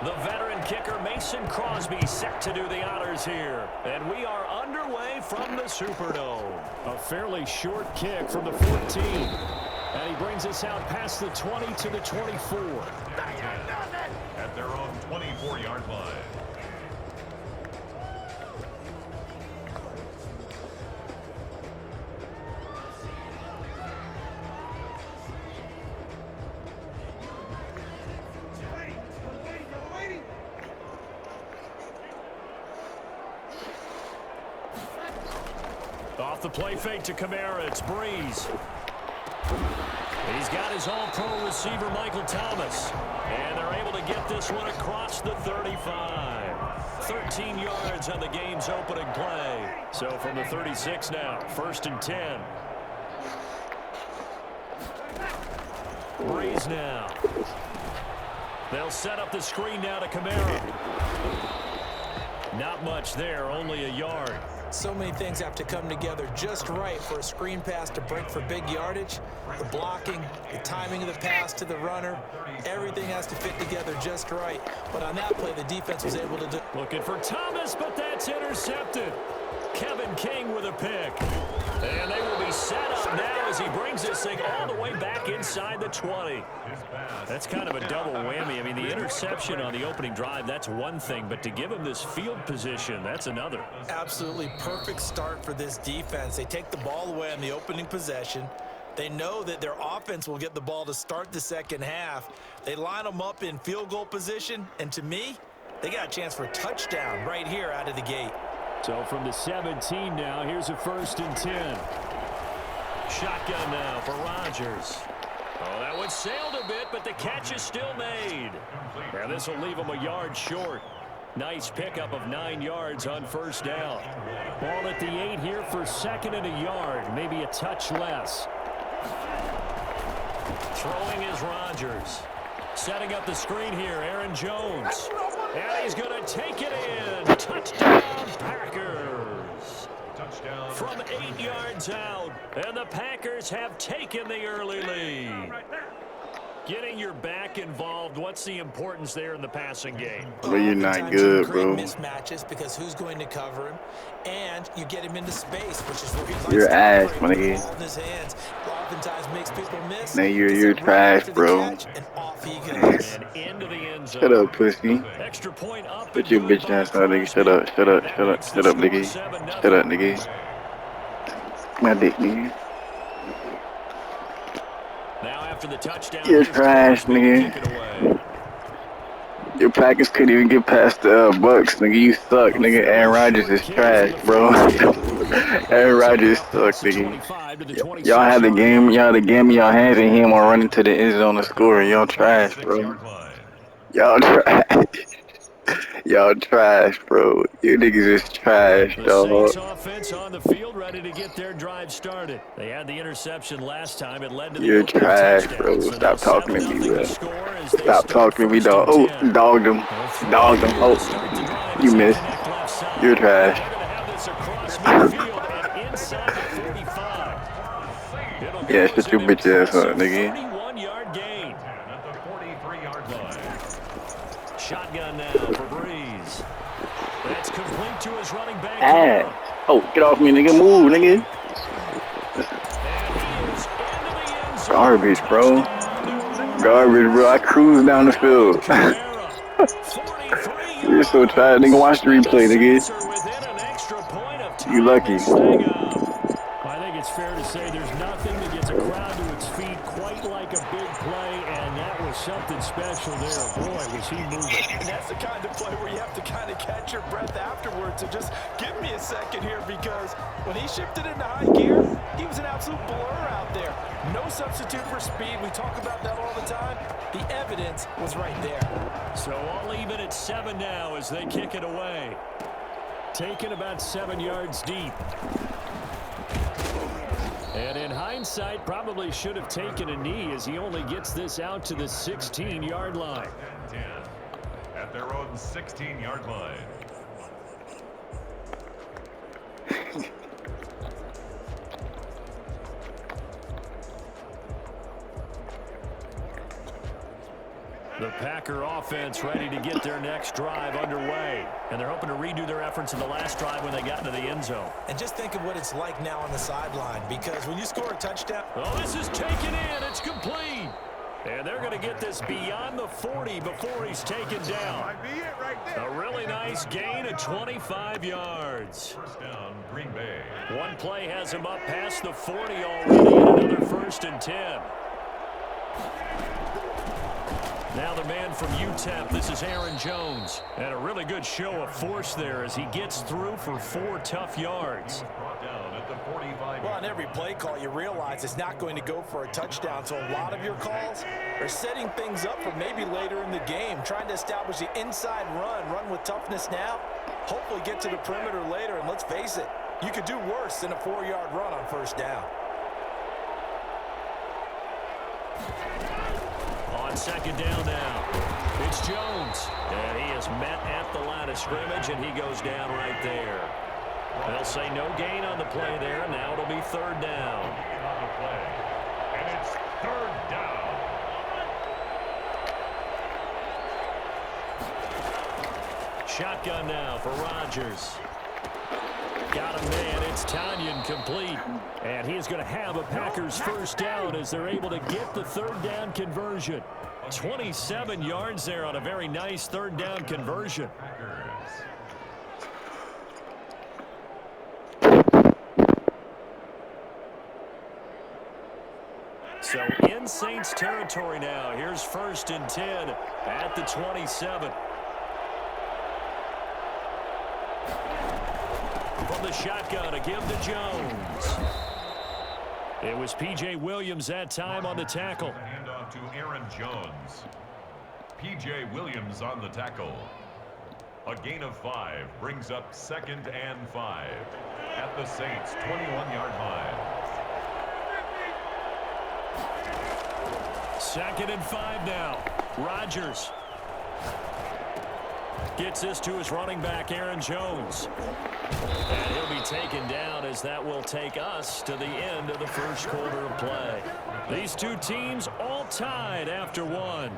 The veteran kicker Mason Crosby set to do the honors here. And we are underway from the Superdome. A fairly short kick from the 14. And he brings us out past the 20 to the 24. At their own 24-yard line. Off the play fake to Kamara, it's Brees. He's got his all-pro receiver, Michael Thomas. And they're able to get this one across the 35. 13 yards on the game's opening play. So from the 36 now, 1st and 10. Brees now. They'll set up the screen now to Kamara. Not much there, only a yard. So many things have to come together just right for a screen pass to break for big yardage. The blocking, the timing of the pass to the runner, everything has to fit together just right. But on that play, the defense was able to do. Looking for Thomas, but that's intercepted. Kevin King with a pick. And they will be set up now as he brings this thing all the way back inside the 20. That's kind of a double whammy. I mean, the interception on the opening drive, that's one thing. But to give him this field position, that's another. Absolutely perfect start for this defense. They take the ball away on the opening possession. They know that their offense will get the ball to start the second half. They line them up in field goal position. And to me, they got a chance for a touchdown right here out of the gate. So from the 17 now, here's a 1st and 10. Shotgun now for Rodgers. Oh, that one sailed a bit, but the catch is still made. Now this will leave him a yard short. Nice pickup of 9 yards on 1st down. Ball at the 8 here for 2nd and a yard, maybe a touch less. Throwing is Rodgers. Setting up the screen here, Aaron Jones. And he's going to take it in. Touchdown, Packers. Touchdown. From 8 yards out. And the Packers have taken the early lead. Getting your back involved, what's the importance there in the passing game? Well, you're not good, bro. Mismatches because who's going to cover him, and you get him into space, which is where he likes You're to ass, operate my with the nigga. ball in his hands. Oftentimes makes people miss. Man, you're Gets it right trash, after the bro. catch, and off he goes. And into the end zone. Shut up, pussy. Extra point up. Put your bitch ass out, nigga. Shut up, shut up, shut up, shut up, nigga. Shut up, nigga. My dick, nigga. Now after the touchdown, You're trash, nigga. Your Packers couldn't even get past the Bucks, nigga. You suck, nigga. Aaron Rodgers is trash, bro. Aaron Rodgers suck, nigga. Y'all had the game in y'all hands, and him on running to the end zone to score. Y'all trash, bro. Y'all trash. Y'all trash, bro. You niggas is trash, dog. The Saints offense on the field, ready to get their drive started. They had the interception last time. It led to the You're trash, bro. Stop talking to me, bro. Stop talking to me, dog. Oh, dogged him. Dogged him. Oh, you missed. You're trash. Yeah, shut your bitch ass up, nigga. 41-yard gain. At the 43-yard line. Shotgun now for Brees. That's complete to his running back. Oh, get off me, nigga. Move, nigga. Garbage, bro. Garbage, bro. I cruise down the field. You're so tired, nigga. Watch the replay, nigga. You lucky. I think it's fair to say there's nothing that gets a crowd to its feet quite like a big play, and that was something special there. Boy, was he moving. And that's the kind of play where you have to kind of catch your breath afterwards. So just give me a second here, because when he shifted into high gear, he was an absolute blur out there. No substitute for speed. We talk about that all the time. The evidence was right there. So all even at 7 now as they kick it away. Taken about 7 yards deep. And in hindsight, probably should have taken a knee as he only gets this out to the 16-yard line. 10 at their own 16-yard line. The Packer offense ready to get their next drive underway. And they're hoping to redo their efforts in the last drive when they got into the end zone. And just think of what it's like now on the sideline, because when you score a touchdown... Oh, this is taken in. It's complete. And they're going to get this beyond the 40 before he's taken down. Might be it right there. A really nice gain of 25 yards. First down, Green Bay. One play has him up past the 40 already, and another 1st and 10. Now the man from UTEP, this is Aaron Jones. And a really good show of force there as he gets through for 4 tough yards. Brought down at the 45. Well, on every play call, you realize it's not going to go for a touchdown. So a lot of your calls are setting things up for maybe later in the game, trying to establish the inside run with toughness now, hopefully get to the perimeter later. And let's face it, you could do worse than a 4-yard run on first down. On second down now, it's Jones. And he is met at the line of scrimmage, and he goes down right there. They'll say no gain on the play there. Now it'll be 3rd down. On the play. And it's 3rd down. Shotgun now for Rodgers. Got a man. It's Tanyan complete. And he is going to have a Packers 1st down as they're able to get the 3rd down conversion. 27 yards there on a very nice 3rd down conversion. So in Saints territory now. Here's 1st and 10 at the 27. From the shotgun, a give to Jones. It was P.J. Williams that time on the tackle. Hand off to Aaron Jones. P.J. Williams on the tackle. A gain of 5 brings up 2nd and 5 at the Saints' 21-yard line. 2nd and 5 now. Rodgers gets this to his running back, Aaron Jones. And he'll be taken down as that will take us to the end of the 1st quarter of play. These two teams all tied after 1.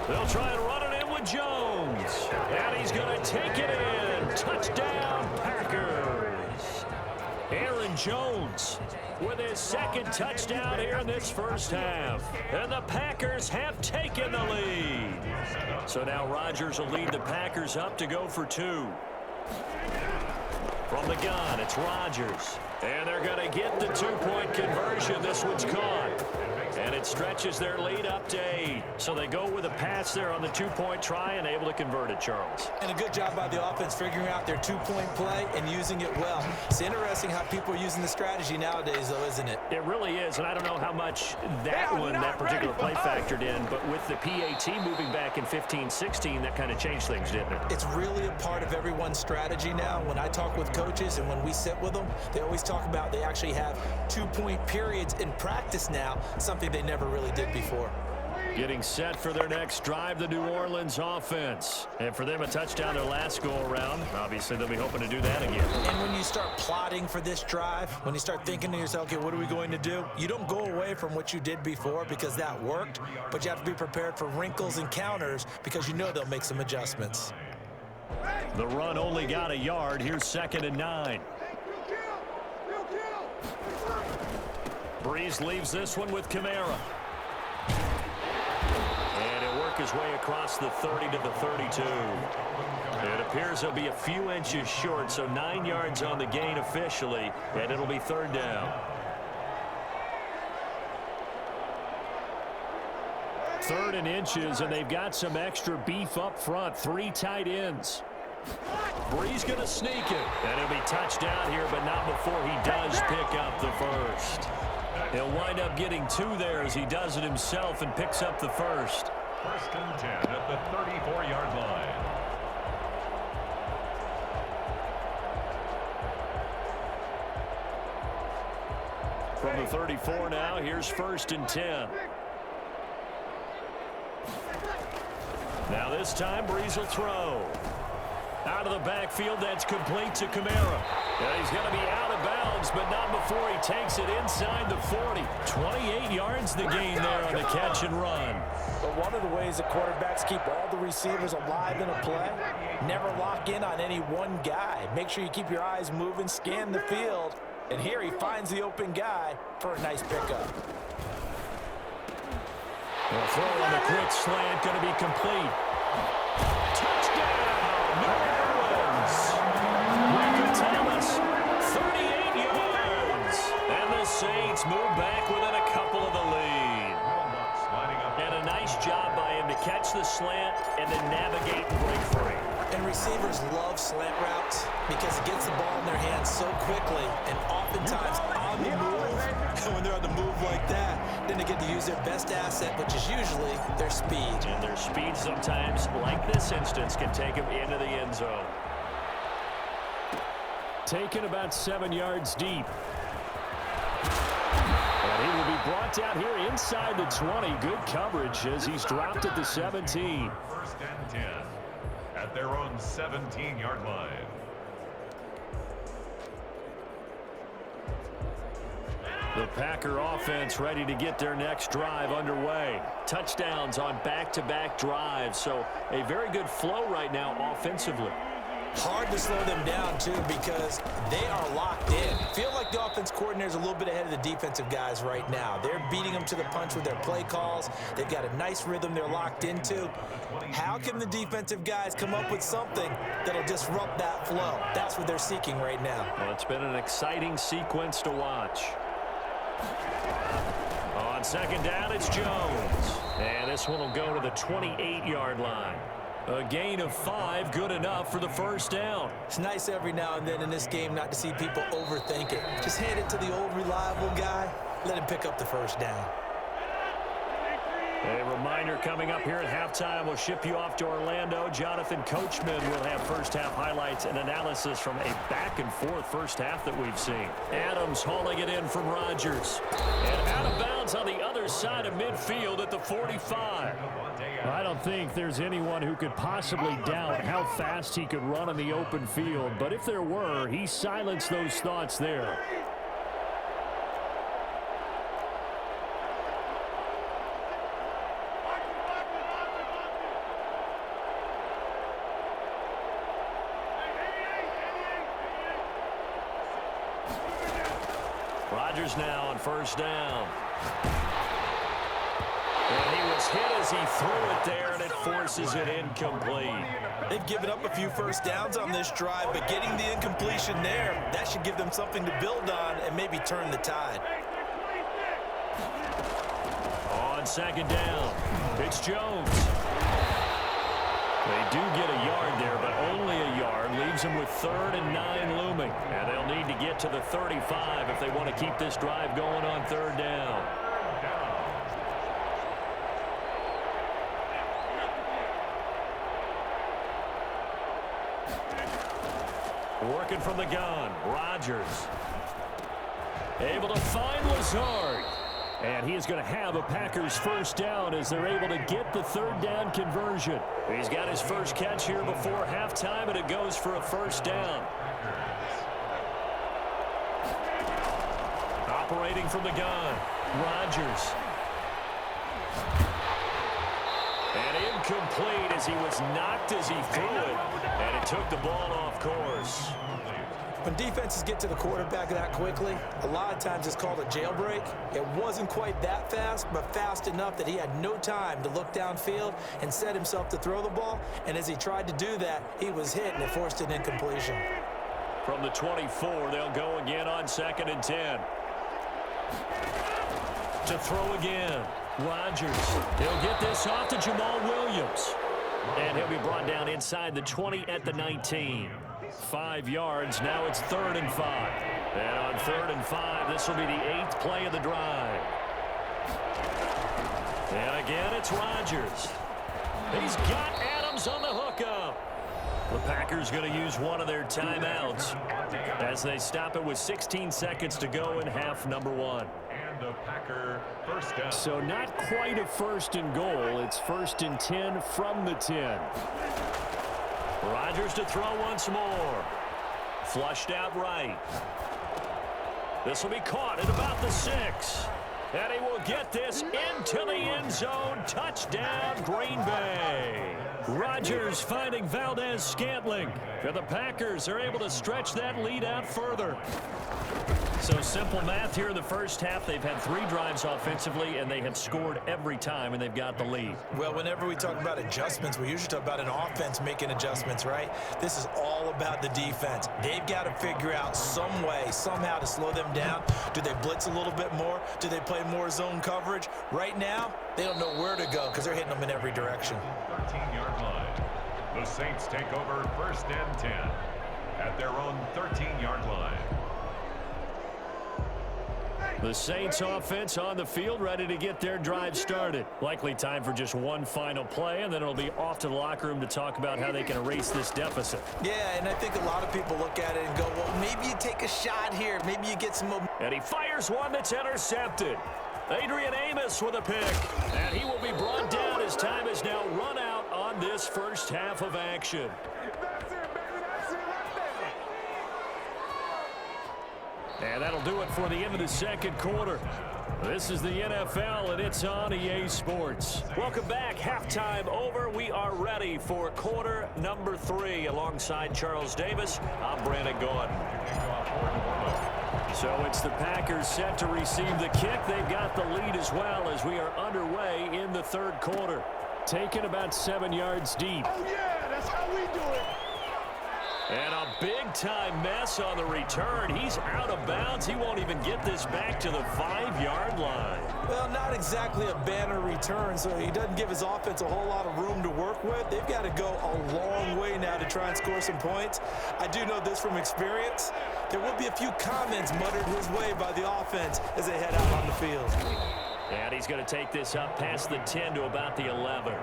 They'll try and run it in with Jones. And he's going to take it in. Touchdown, Packers. Aaron Jones with his 2nd touchdown here in this 1st half. And the Packers have taken the lead. So now Rodgers will lead the Packers up to go for 2. From the gun, it's Rodgers. And they're going to get the 2-point conversion. This one's caught. And it stretches their lead up to 8. So they go with a pass there on the 2-point try and able to convert it, Charles. And a good job by the offense figuring out their 2-point play and using it well. It's interesting how people are using the strategy nowadays, though, isn't it? It really is, and I don't know how much that particular play factored in, but with the PAT moving back in 15-16, that kind of changed things, didn't it? It's really a part of everyone's strategy now. When I talk with coaches and when we sit with them, they always talk about they actually have 2-point periods in practice now, something they never really did before. Getting set for their next drive, the New Orleans offense. And for them, a touchdown their last go-around. Obviously, they'll be hoping to do that again. And when you start plotting for this drive, when you start thinking to yourself, okay, what are we going to do? You don't go away from what you did before because that worked, but you have to be prepared for wrinkles and counters because you know they'll make some adjustments. The run only got a yard. Here's 2nd and 9. Brees leaves this one with Kamara. And he'll work his way across the 30 to the 32. It appears he'll be a few inches short, so 9 yards on the gain officially, and it'll be 3rd down. 3rd and inches, and they've got some extra beef up front. 3 tight ends. Brees going to sneak it, and he'll be touched down here, but not before he does pick up the 1st. He'll wind up getting 2 there as he does it himself and picks up the 1st. 1st and 10 at the 34-yard line. From the 34 now, here's 1st and 10. Now this time, Brees will throw. Out of the backfield, that's complete to Kamara. And he's going to be out of bounds, but not before he takes it inside the 40. 28 yards the gain there on the catch and run. But one of the ways that quarterbacks keep all the receivers alive in a play, never lock in on any one guy. Make sure you keep your eyes moving, scan the field. And here he finds the open guy for a nice pickup. The throw on the quick slant going to be complete. Touchdown, New Orleans. Michael Thomas, 38 yards. And the Saints move back within a couple of the lead. And a nice job by him to catch the slant and then navigate and break free. And receivers love slant routes because it gets the ball in their hands so quickly and oftentimes on the move. And when they're on the move like that, then they get to use their best asset, which is usually their speed. And their speed sometimes, like this instance, can take them into the end zone. Taken about 7 yards deep. And he will be brought down here inside the 20. Good coverage as he's dropped at the 17. First and 10 at their own 17-yard line. The Packer offense ready to get their next drive underway. Touchdowns on back-to-back drives, so a very good flow right now offensively. Hard to slow them down, too, because they are locked in. Feel like the offense coordinator is a little bit ahead of the defensive guys right now. They're beating them to the punch with their play calls. They've got a nice rhythm they're locked into. How can the defensive guys come up with something that'll disrupt that flow? That's what they're seeking right now. Well, it's been an exciting sequence to watch. On second down, it's Jones. And this one will go to the 28-yard line. A gain of 5, good enough for the first down. It's nice every now and then in this game not to see people overthink it. Just hand it to the old reliable guy. Let him pick up the first down. A reminder coming up here at halftime. We'll ship you off to Orlando. Jonathan Coachman will have first-half highlights and analysis from a back-and-forth first half that we've seen. Adams hauling it in from Rodgers. And out of bounds on the other side of midfield at the 45. I don't think there's anyone who could possibly doubt how fast he could run in the open field. But if there were, he silenced those thoughts there. Rodgers now on first down. And he was hit as he threw it there, and it forces it incomplete. They've given up a few first downs on this drive, but getting the incompletion there, that should give them something to build on and maybe turn the tide. On second down, it's Jones. They do get a yard there, but only a yard. Leaves them with 3rd and 9 looming. And they'll need to get to the 35 if they want to keep this drive going on 3rd down. Working from the gun, Rodgers. Able to find Lazard. And he is going to have a Packers first down as they're able to get the 3rd down conversion. He's got his first catch here before halftime, and it goes for a first down. Operating from the gun, Rodgers. And incomplete as he was knocked as he threw it, and it took the ball off course. When defenses get to the quarterback that quickly, a lot of times it's called a jailbreak. It wasn't quite that fast, but fast enough that he had no time to look downfield and set himself to throw the ball. And as he tried to do that, he was hit, and it forced an incompletion. From the 24, they'll go again on 2nd and 10. To throw again, Rodgers. He'll get this off to Jamal Williams. And he'll be brought down inside the 20 at the 19. 5 yards, now it's 3rd and 5. And on 3rd and 5, this will be the 8th play of the drive. And again, it's Rodgers. He's got Adams on the hookup. The Packers going to use one of their timeouts as they stop it with 16 seconds to go in half number 1. And And a Packer first down. So not quite a first and goal. It's 1st and 10 from the 10. Rodgers to throw once more. Flushed out right. This will be caught at about the 6. And he will get this into the end zone. Touchdown, Green Bay. Rodgers finding Valdez-Scantling. And the Packers are able to stretch that lead out further. So simple math here in the first half. They've had 3 drives offensively, and they have scored every time, and they've got the lead. Well, whenever we talk about adjustments, we usually talk about an offense making adjustments, right? This is all about the defense. They've got to figure out some way, somehow to slow them down. Do they blitz a little bit more? Do they play more zone coverage? Right now, they don't know where to go because they're hitting them in every direction. 13-yard line. The Saints take over 1st and 10 at their own 13-yard line. The Saints offense on the field, ready to get their drive started. Likely time for just one final play, and then it'll be off to the locker room to talk about how they can erase this deficit. Yeah, and I think a lot of people look at it and go, well, maybe you take a shot here. Maybe you get some momentum. And he fires one that's intercepted. Adrian Amos with a pick. And he will be brought down as time is now run out on this first half of action. And that'll do it for the end of the second quarter. This is the NFL, and it's on EA Sports. Welcome back. Halftime over. We are ready for quarter number 3. Alongside Charles Davis, I'm Brandon Gordon. So it's the Packers set to receive the kick. They've got the lead as well as we are underway in the third quarter. Taken about 7 yards deep. Oh, yeah, that's how we do it. And a big-time mess on the return. He's out of bounds. He won't even get this back to the 5-yard line. Well, not exactly a banner return, so he doesn't give his offense a whole lot of room to work with. They've got to go a long way now to try and score some points. I do know this from experience. There will be a few comments muttered his way by the offense as they head out on the field. And he's going to take this up past the 10 to about the 11.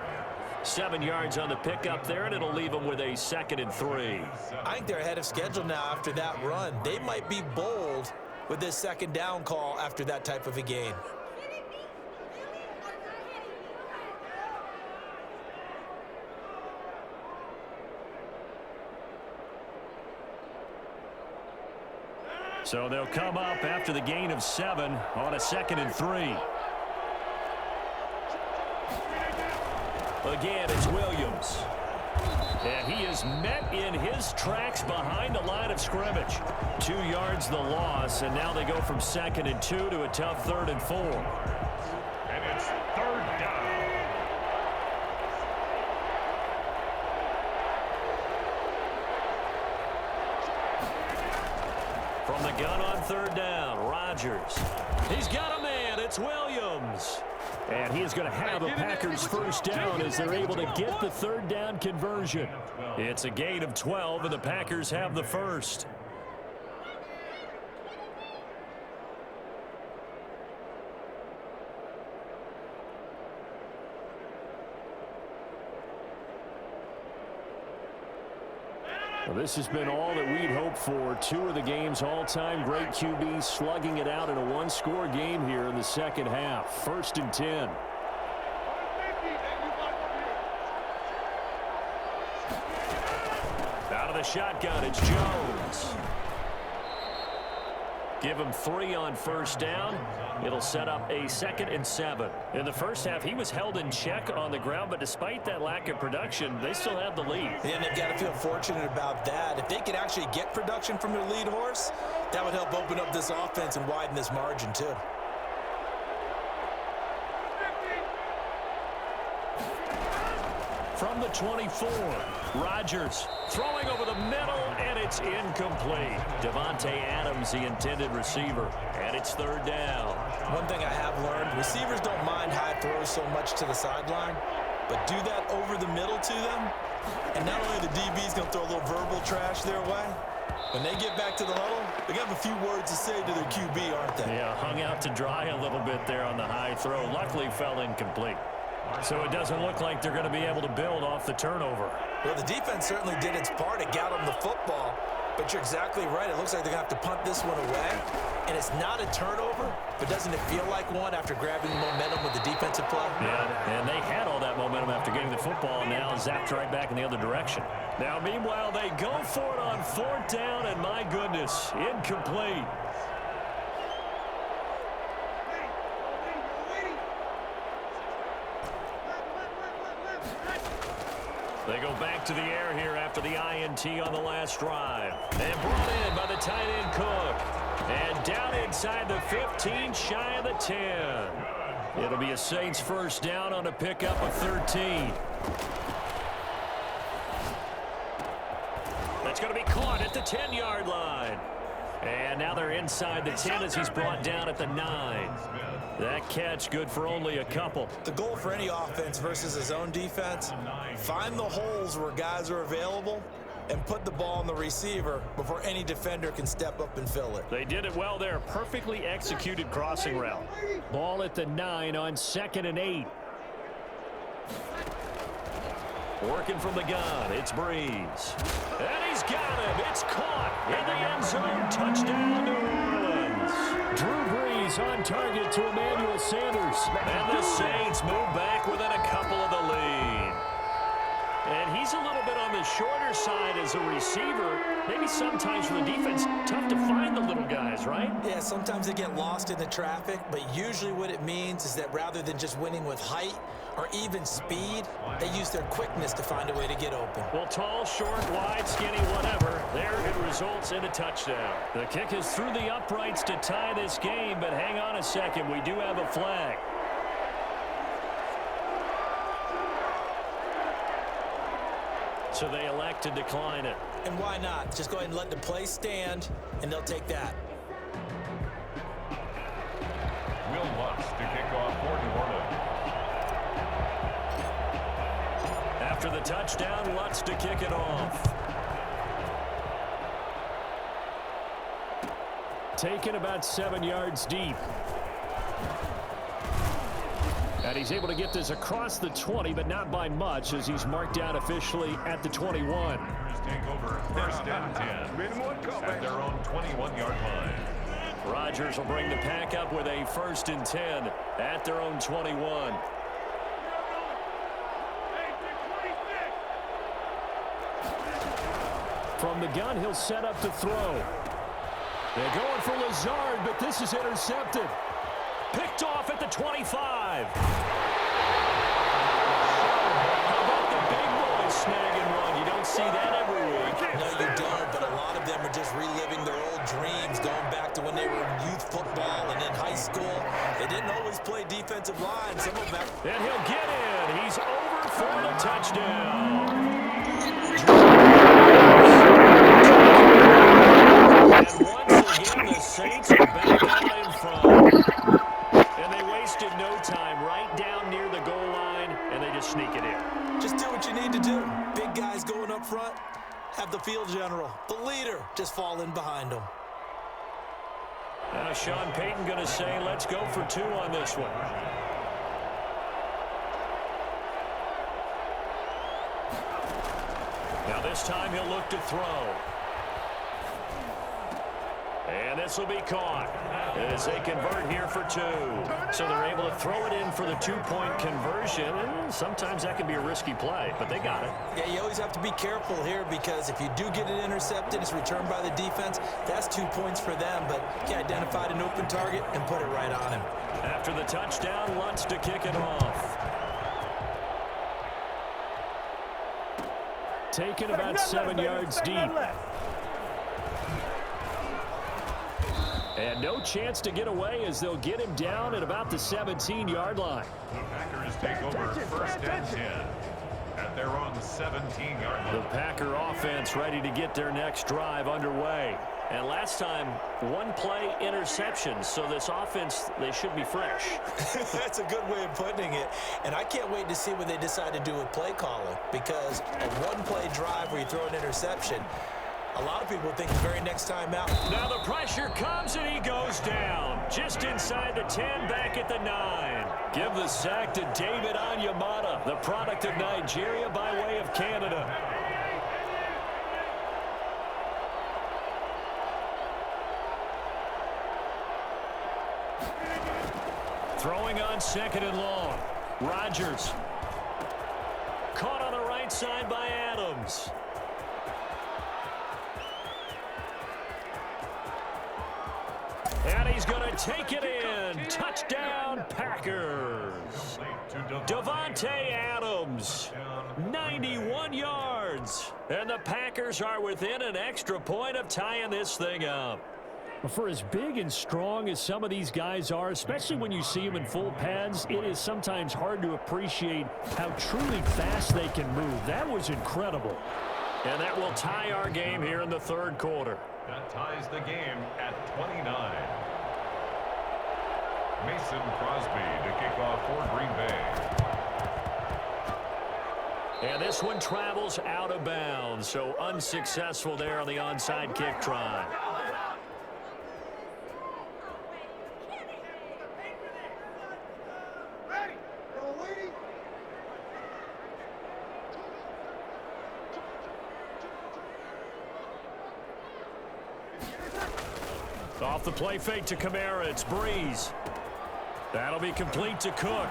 7 yards on the pickup there, and it'll leave them with a 2nd and 3. I think they're ahead of schedule now after that run. They might be bold with this 2nd down call after that type of a game. So they'll come up after the gain of 7 on a 2nd and 3. Again, it's Williams. And he is met in his tracks behind the line of scrimmage. 2 yards the loss, and now they go from 2nd and 2 to a tough 3rd and 4. And it's 3rd down. From the gun on 3rd down, Rodgers. He's got a man. It's Williams. And he is going to have a Packers first down as they're able to get the 3rd down conversion. It's a gain of 12, and the Packers have the first. Well, this has been all that we'd hoped for. 2 of the game's all-time great QBs slugging it out in a one-score game here in the second half. 1st and 10. Out of the shotgun, it's Jones. Give him 3 on 1st down. It'll set up a 2nd and 7. In the first half, he was held in check on the ground, but despite that lack of production, they still have the lead. And they've got to feel fortunate about that. If they could actually get production from their lead horse, that would help open up this offense and widen this margin, too. From the 24, Rodgers throwing over the middle, and it's incomplete. Devontae Adams, the intended receiver, and it's 3rd down. One thing I have learned, receivers don't mind high throws so much to the sideline, but do that over the middle to them, and not only the DB's going to throw a little verbal trash their way, when they get back to the huddle, they have a few words to say to their QB, aren't they? Yeah, hung out to dry a little bit there on the high throw. Luckily fell incomplete. So it doesn't look like they're going to be able to build off the turnover. Well, the defense certainly did its part. It got them the football. But you're exactly right. It looks like they're going to have to punt this one away. And it's not a turnover, but doesn't it feel like one after grabbing momentum with the defensive play? Yeah, and they had all that momentum after getting the football, and now zapped right back in the other direction. Now, meanwhile, they go for it on 4th down, and my goodness, incomplete. They go back to the air here after the INT on the last drive. And brought in by the tight end Cook. And down inside the 15, shy of the 10. It'll be a Saints first down on a pickup of 13. That's going to be caught at the 10-yard line. And now they're inside the 10 as he's brought down at the 9. That catch good for only a couple. The goal for any offense versus his own defense, find the holes where guys are available and put the ball on the receiver before any defender can step up and fill it. They did it well there. Perfectly executed crossing route. Ball at the 9 on 2nd and 8. Working from the gun, it's Brees. And he's got him. It's caught in the end zone. Touchdown, New Orleans. Drew Brees on target to Emmanuel Sanders. And the Saints move back within a couple of the lead. And he's a little bit on the shorter side as a receiver. Maybe sometimes for the defense, tough to find the little guys, right? Yeah, sometimes they get lost in the traffic, but usually what it means is that rather than just winning with height or even speed, they use their quickness to find a way to get open. Well, tall, short, wide, skinny, whatever, there it results in a touchdown. The kick is through the uprights to tie this game, but hang on a second, we do have a flag. So they elect to decline it. And why not? Just go ahead and let the play stand, and they'll take that. Will Lutz to kick off for New Orleans. After the touchdown, Lutz to kick it off. Taken about 7 yards deep. And he's able to get this across the 20, but not by much, as he's marked out officially at the 21. Take over 1st and 10 at their own 21-yard line. Rodgers will bring the pack up with a 1st and 10 at their own 21. From the gun, he'll set up to throw. They're going for Lazard, but this is intercepted. Picked off at the 25. How about the big boys snag and run? You don't see that every week. No, you don't, but a lot of them are just reliving their old dreams, going back to when they were in youth football and in high school. They didn't always play defensive line. Some of them. And he'll get in. He's over for the touchdown. And once again, the Saints are back out in front. And they wasted no time right down near the goal line, and they just sneak it in. Just do what you need to do. Big guys going up front, have the field general, the leader, just fall in behind them. Now Sean Payton going to say, let's go for 2 on this one. Now this time he'll look to throw. And this will be caught as they convert here for 2. So they're able to throw it in for the 2-point conversion. And sometimes that can be a risky play, but they got it. Yeah, you always have to be careful here because if you do get it intercepted, it's returned by the defense. That's 2 points for them, but he identified an open target and put it right on him. After the touchdown, Lutz to kick it off. Taken about 7 yards deep. And no chance to get away as they'll get him down at about the 17-yard line. The Packers take over 1st and 10 at their own 17-yard line. The Packer offense ready to get their next drive underway. And last time, 1-play interception. So this offense, they should be fresh. That's a good way of putting it. And I can't wait to see what they decide to do with play calling, because a 1-play drive where you throw an interception, a lot of people think the very next time out. Now the pressure comes and he goes down. Just inside the 10, back at the 9. Give the sack to David Onyemata, the product of Nigeria by way of Canada. Throwing on 2nd and long. Rodgers. Caught on the right side by Adams. And he's going to take it in. Touchdown, Packers. Davante Adams, 91 yards. And the Packers are within an extra point of tying this thing up. For as big and strong as some of these guys are, especially when you see them in full pads, it is sometimes hard to appreciate how truly fast they can move. That was incredible. And that will tie our game here in the 3rd quarter. That ties the game at 29. Mason Crosby to kick off for Green Bay. And this one travels out of bounds, so unsuccessful there on the onside kick try. Off the play fake to Kamara, it's Brees. That'll be complete to Cook.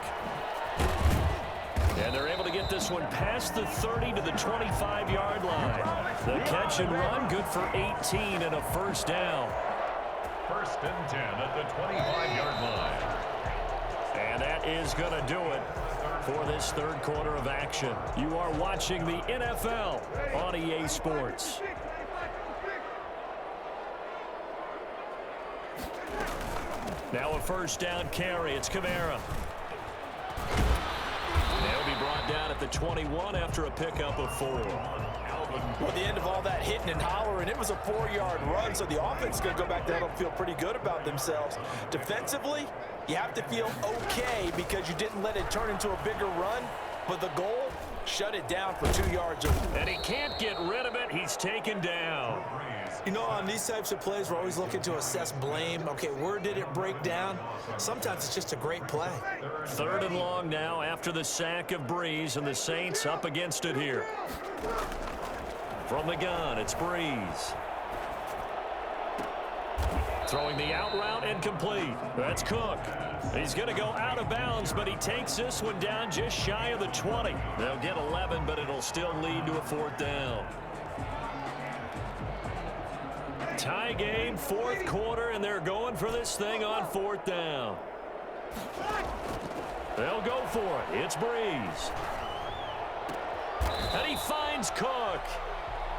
And they're able to get this one past the 30 to the 25-yard line. The catch and run, good for 18 and a first down. 1st and 10 at the 25-yard line. And that is going to do it for this 3rd quarter of action. You are watching the NFL on EA Sports. Now a first down carry. It's Kamara. They'll be brought down at the 21 after a pickup of 4. Well, at the end of all that hitting and hollering, it was a 4-yard run, so the offense is going to go back there and feel pretty good about themselves. Defensively, you have to feel okay because you didn't let it turn into a bigger run, but the goal, shut it down for 2 yards. And he can't get rid of it. He's taken down. You know, on these types of plays, we're always looking to assess blame. Okay, where did it break down? Sometimes it's just a great play. 3rd and long now after the sack of Brees, and the Saints up against it here. From the gun, it's Brees. Throwing the out route incomplete. That's Cook. He's going to go out of bounds, but he takes this one down just shy of the 20. They'll get 11, but it'll still lead to a 4th down. Tie game, 4th quarter, and they're going for this thing on 4th down. They'll go for it. It's Brees. And he finds Cook.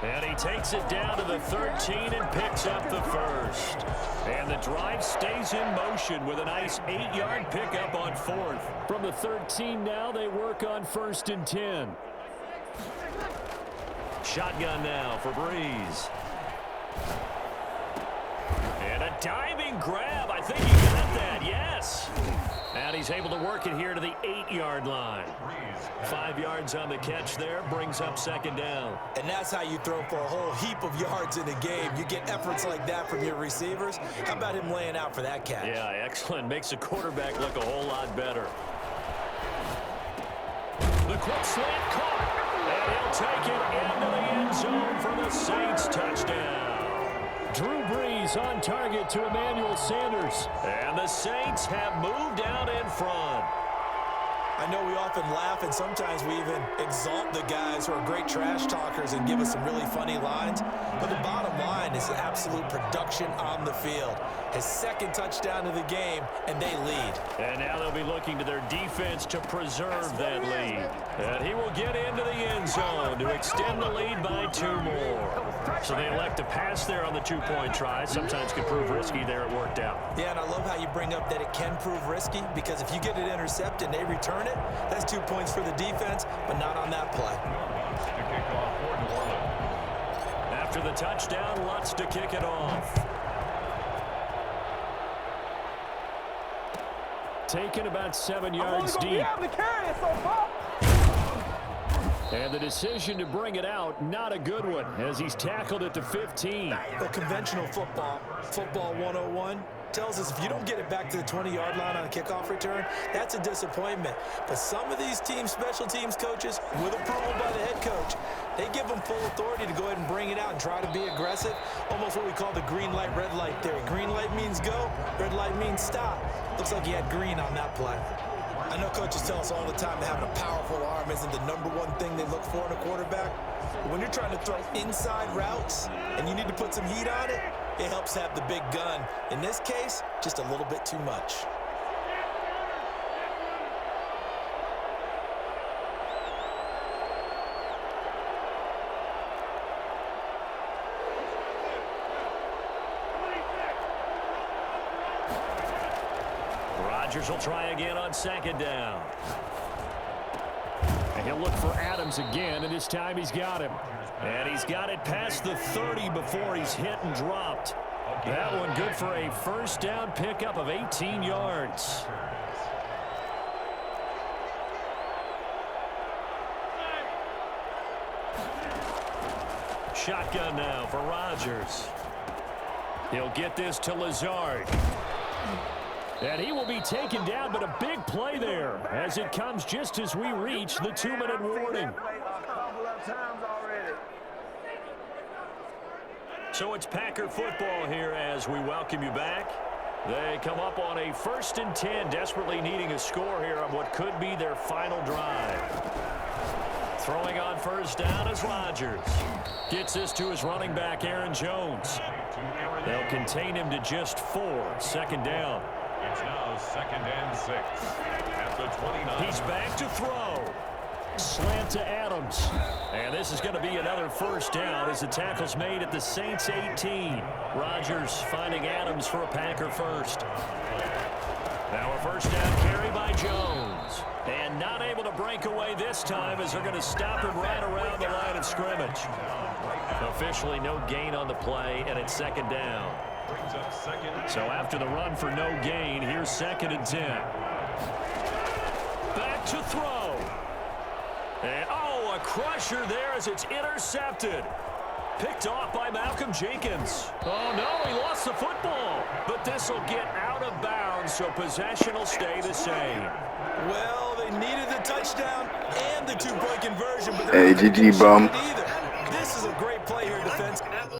And he takes it down to the 13 and picks up the first. And the drive stays in motion with a nice 8-yard pickup on 4th. From the 13 now, they work on 1st and 10. Shotgun now for Brees. And a diving grab. I think he got that, yes. And he's able to work it here to the 8-yard line. 5 yards on the catch there, brings up 2nd down. And that's how you throw for a whole heap of yards in a game. You get efforts like that from your receivers. How about him laying out for that catch? Yeah, excellent. Makes the quarterback look a whole lot better. The quick slant caught. And he'll take it into the end zone for the Saints touchdown. Drew Brees on target to Emmanuel Sanders. And the Saints have moved out in front. I know we often laugh, and sometimes we even exalt the guys who are great trash talkers and give us some really funny lines. But the bottom line is absolute production on the field. His 2nd touchdown of the game, and they lead. And now they'll be looking to their defense to preserve that lead. And he will get into the end zone to extend the lead by 2 more. So they elect to pass there on the 2-point try. Sometimes can prove risky there. It worked out. Yeah, and I love how you bring up that it can prove risky, because if you get it intercepted and they return it, that's 2 points for the defense, but not on that play. After the touchdown, Lutz to kick it off. Taken about 7 yards deep. And the decision to bring it out, not a good one, as he's tackled at the 15. Well, conventional football 101, tells us if you don't get it back to the 20-yard line on a kickoff return, that's a disappointment. But some of these teams, special teams coaches, with approval by the head coach, they give them full authority to go ahead and bring it out and try to be aggressive, almost what we call the green light, red light theory. Green light means go, red light means stop. The Looks like he had green on that play. I know coaches tell us all the time that having a powerful arm isn't the #1 thing they look for in a quarterback. But when you're trying to throw inside routes and you need to put some heat on it, it helps have the big gun. In this case, just a little bit too much. Rodgers will try again on 2nd down. And he'll look for Adams again, and this time he's got him. And he's got it past the 30 before he's hit and dropped. That one good for a 1st down pickup of 18 yards. Shotgun now for Rodgers. He'll get this to Lazard. And he will be taken down, but a big play there as it comes just as we reach the 2-minute warning. So it's Packer football here as we welcome you back. They come up on a 1st and 10, desperately needing a score here on what could be their final drive. Throwing on 1st down is Rodgers. Gets this to his running back, Aaron Jones. They'll contain him to just 4. 2nd down. It's now 2nd and 6 at the 29. He's back to throw. Slant to Adams. And this is going to be another 1st down as the tackle's made at the Saints 18. Rodgers finding Adams for a Packer first. Now a 1st down carry by Jones. And not able to break away this time as they're going to stop him right around the line of scrimmage. Officially no gain on the play, and it's 2nd down. So after the run for no gain, here's 2nd and 10. Back to throw. And oh, a crusher there as it's intercepted. Picked off by Malcolm Jenkins. Oh no, he lost the football. But this will get out of bounds, so possession will stay the same. Well, they needed the touchdown and the 2-point conversion, but hey, GG, bum. this is a great play here, defense.